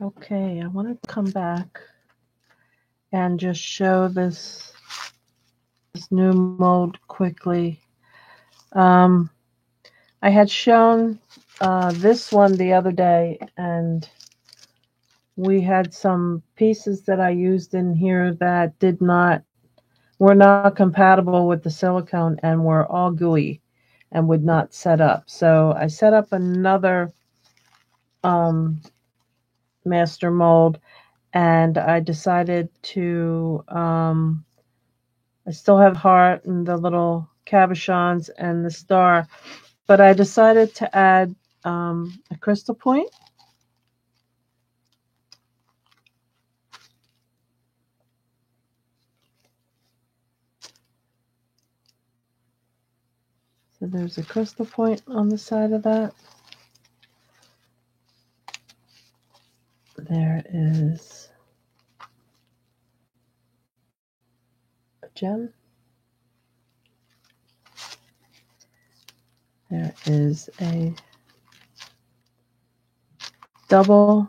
Okay, I want to come back and just show this new mold quickly. I had shown this one the other day, and we had some pieces that I used in here that were not compatible with the silicone and were all gooey and would not set up. So I set up another master mold, and I decided to I still have heart and the little cabochons and the star, but I decided to add a crystal point. So there's a crystal point on the side of that. There is a gem. There is a double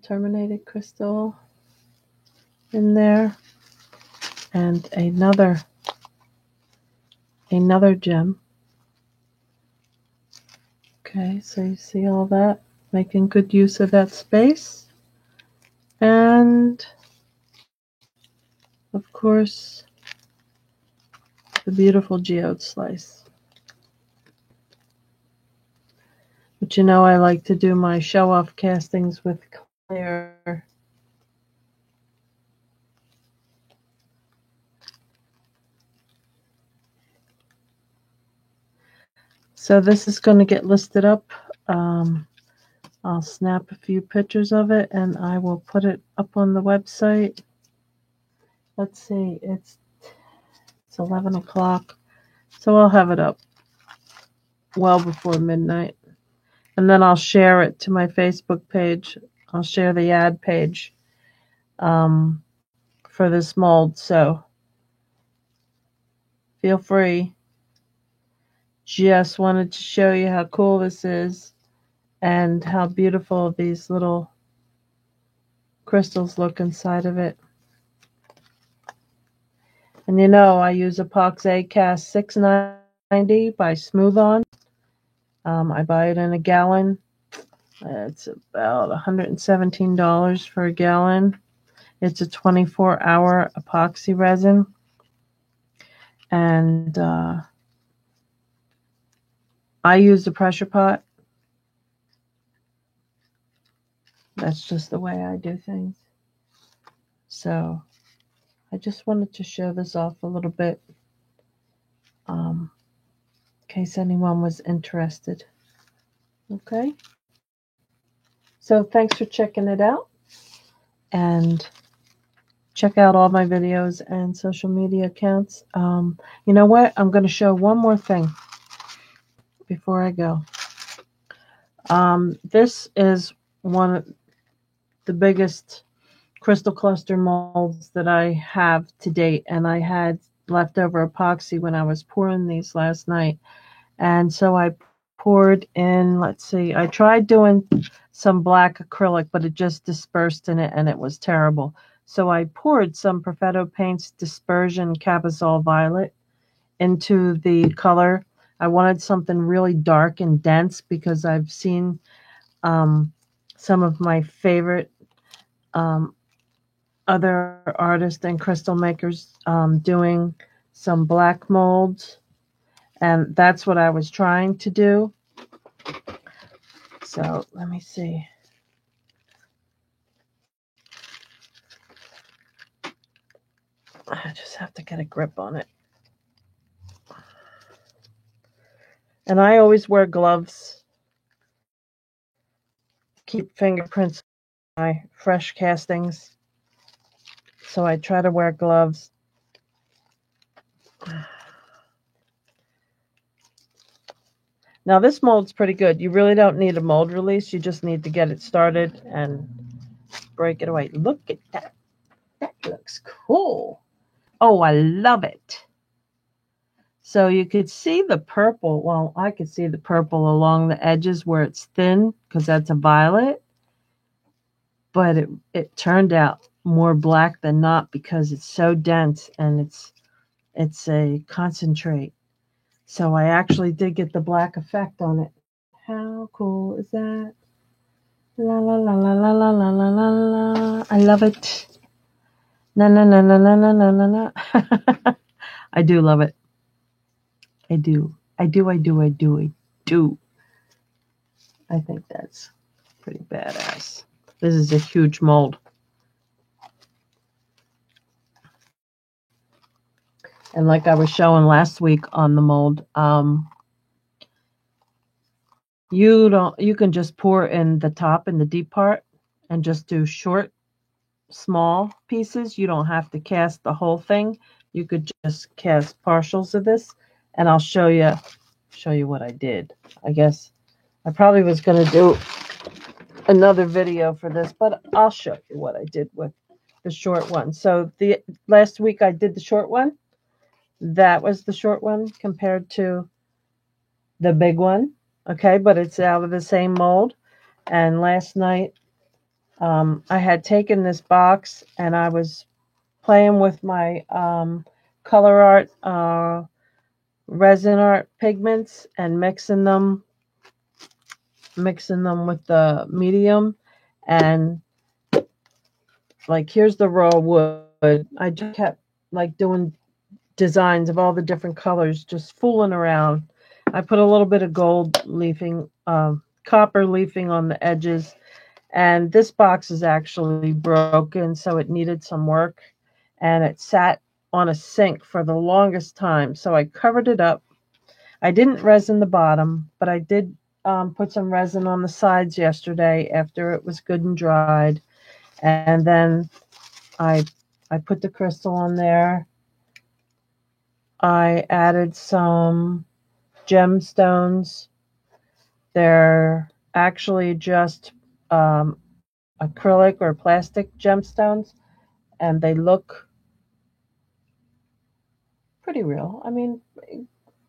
terminated crystal in there, and another gem. Okay, so you see all that, making good use of that space. And of course, the beautiful geode slice. But you know, I like to do my show-off castings with clear. So this is going to get listed up. I'll snap a few pictures of it and I will put it up on the website. Let's see, it's 11 o'clock. So I'll have it up well before midnight. And then I'll share it to my Facebook page. I'll share the ad page for this mold. So feel free. Just wanted to show you how cool this is and how beautiful these little crystals look inside of it. And you know, I use Epoxy Cast 690 by Smooth On. I buy it in a gallon. It's about $117 for a gallon. It's a 24-hour epoxy resin. And I use a pressure pot. That's just the way I do things. So I just wanted to show this off a little bit in case anyone was interested. Okay. So thanks for checking it out. And check out all my videos and social media accounts. You know what? I'm going to show one more thing before I go. This is one of the biggest crystal cluster molds that I have to date, and I had leftover epoxy when I was pouring these last night, and so I poured in, let's see, I tried doing some black acrylic, but it just dispersed in it and it was terrible. So I poured some Perfetto Paints Dispersion Cabazol Violet into the color. I wanted something really dark and dense because I've seen some of my favorite other artists and crystal makers doing some black molds, and that's what I was trying to do. So let me see. I just have to get a grip on it. And I always wear gloves. Keep fingerprints on my fresh castings. So I try to wear gloves. Now this mold's pretty good. You really don't need a mold release. You just need to get it started and break it away. Look at that. That looks cool. Oh, I love it. So you could see the purple. Well, I could see the purple along the edges where it's thin because that's a violet. but it turned out more black than not because it's so dense and it's a concentrate. So I actually did get the black effect on it. How cool is that? La la la la la la la la la la. I love it. Na na na na na na na na na. I do love it. I do. I do. I do. I do. I do. I think that's pretty badass. This is a huge mold. And like I was showing last week on the mold, you can just pour in the top and the deep part and just do short, small pieces. You don't have to cast the whole thing. You could just cast partials of this, and I'll show you what I did. I guess I probably was going to do another video for this, but I'll show you what I did with the short one. So the last week I did the short one. That was the short one compared to the big one. Okay, but it's out of the same mold. And last night I had taken this box and I was playing with my color art, resin art pigments and mixing them with the medium. And like, here's the raw wood. I just kept like doing designs of all the different colors, just fooling around. I put a little bit of gold leafing, copper leafing on the edges. And this box is actually broken, so it needed some work. And it sat on a sink for the longest time. So I covered it up. I didn't resin the bottom, but I did put some resin on the sides yesterday after it was good and dried. And then I put the crystal on there. I added some gemstones. They're actually just acrylic or plastic gemstones, and they look pretty real. I mean,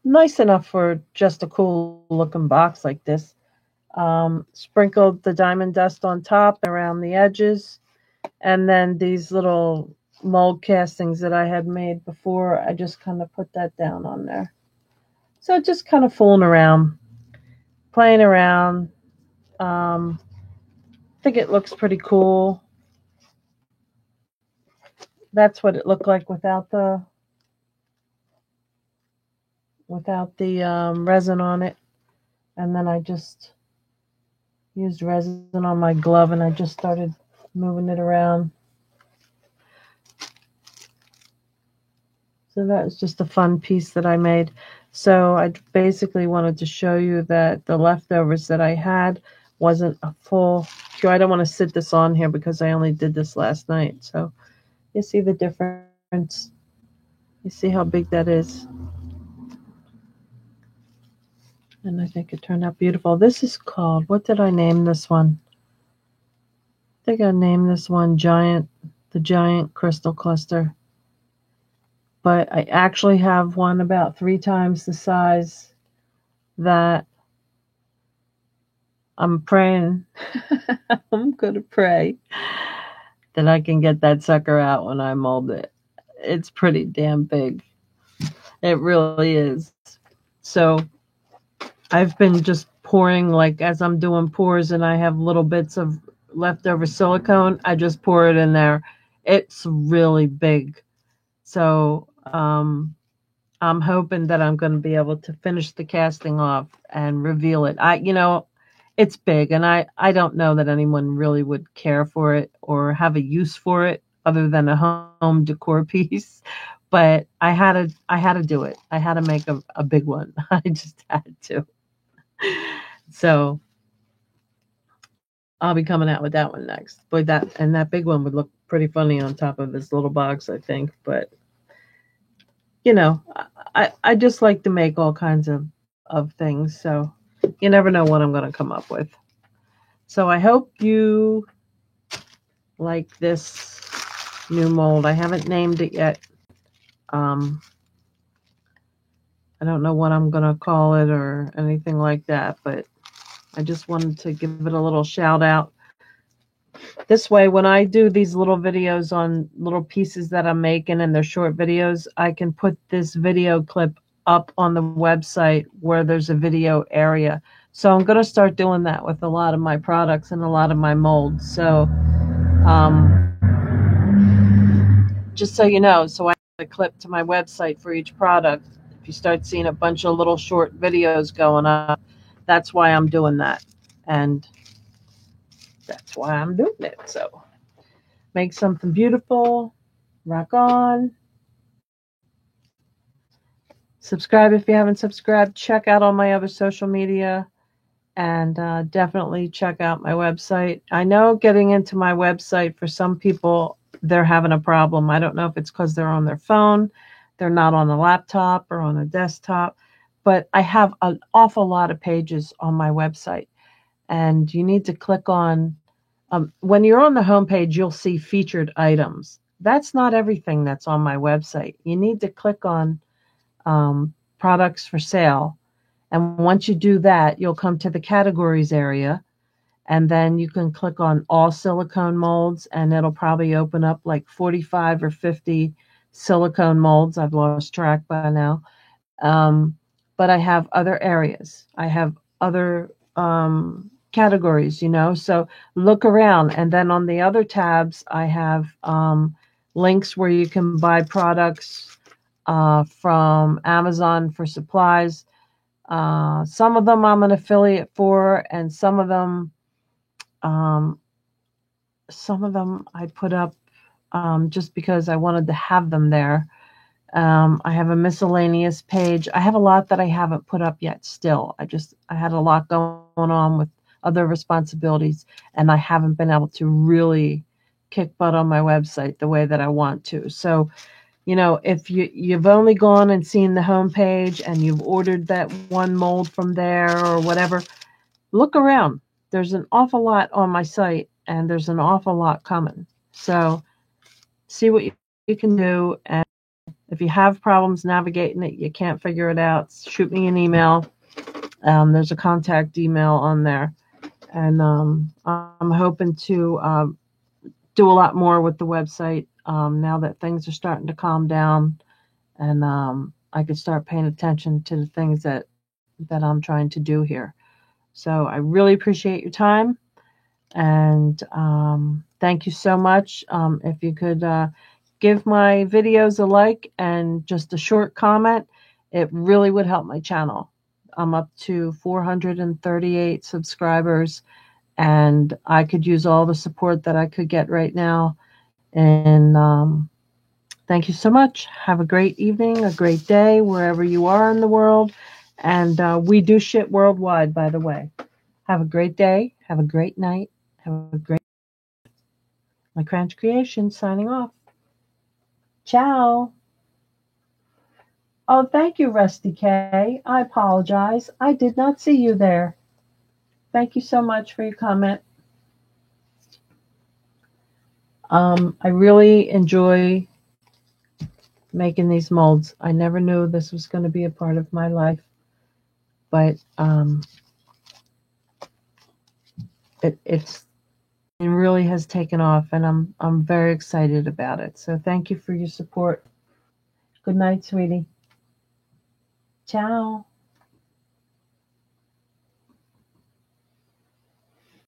nice enough for just a cool looking box like this. Sprinkled the diamond dust on top around the edges, and then these little mold castings that I had made before, I just kind of put that down on there. So just kind of fooling around, playing around. I think it looks pretty cool. That's what it looked like without the resin on it. And then I just used resin on my glove and I just started moving it around. So that was just a fun piece that I made. So I basically wanted to show you that the leftovers that I had wasn't a full cure. I don't want to sit this on here because I only did this last night. So you see the difference. You see how big that is. And I think it turned out beautiful. This is called, what did I name this one? I think I named this one the Giant Crystal Cluster. But I actually have one about 3 times the size that I'm praying. I'm going to pray that I can get that sucker out when I mold it. It's pretty damn big. It really is. So I've been just pouring, like as I'm doing pours and I have little bits of leftover silicone, I just pour it in there. It's really big. So I'm hoping that I'm going to be able to finish the casting off and reveal it. It's big, and I don't know that anyone really would care for it or have a use for it other than a home decor piece. But I had to do it. I had to make a big one. I just had to. So I'll be coming out with that one next. Boy, that big one would look pretty funny on top of this little box, I think. But I just like to make all kinds of things. So you never know what I'm going to come up with. So I hope you like this new mold. I haven't named it yet. I don't know what I'm going to call it or anything like that, but I just wanted to give it a little shout out This way, when I do these little videos on little pieces that I'm making and they're short videos, I can put this video clip up on the website where there's a video area. So I'm going to start doing that with a lot of my products and a lot of my molds. So just so you know, so I have a clip to my website for each product. If you start seeing a bunch of little short videos going up, that's why I'm doing that. And that's why I'm doing it. So make something beautiful. Rock on. Subscribe if you haven't subscribed. Check out all my other social media. And definitely check out my website. I know getting into my website, for some people, they're having a problem. I don't know if it's because they're on their phone, they're not on a laptop or on a desktop, but I have an awful lot of pages on my website. And you need to click on, when you're on the homepage, you'll see featured items. That's not everything that's on my website. You need to click on products for sale. And once you do that, you'll come to the categories area, and then you can click on all silicone molds, and it'll probably open up like 45 or 50 silicone molds. I've lost track by now. But I have other areas. I have other categories, so look around. And then on the other tabs, I have links where you can buy products from Amazon for supplies. Some of them I'm an affiliate for, and some of them I put up just because I wanted to have them there. I have a miscellaneous page. I have a lot that I haven't put up yet still. I had a lot going on with other responsibilities, and I haven't been able to really kick butt on my website the way that I want to. So, if you've only gone and seen the homepage and you've ordered that one mold from there or whatever, look around. There's an awful lot on my site, and there's an awful lot coming. So see what you can do. And if you have problems navigating it, you can't figure it out, shoot me an email. There's a contact email on there. And I'm hoping to do a lot more with the website now that things are starting to calm down, and I could start paying attention to the things that I'm trying to do here. So I really appreciate your time, and thank you so much. If you could give my videos a like and just a short comment, it really would help my channel. I'm up to 438 subscribers, and I could use all the support that I could get right now. And thank you so much. Have a great evening, a great day, wherever you are in the world. And we do ship worldwide, by the way. Have a great day. Have a great night. Have a great... My Cranch Creation signing off. Ciao. Oh, thank you, Rusty K. I apologize. I did not see you there. Thank you so much for your comment. I really enjoy making these molds. I never knew this was going to be a part of my life, but it really has taken off, and I'm very excited about it. So thank you for your support. Good night, sweetie. Ciao.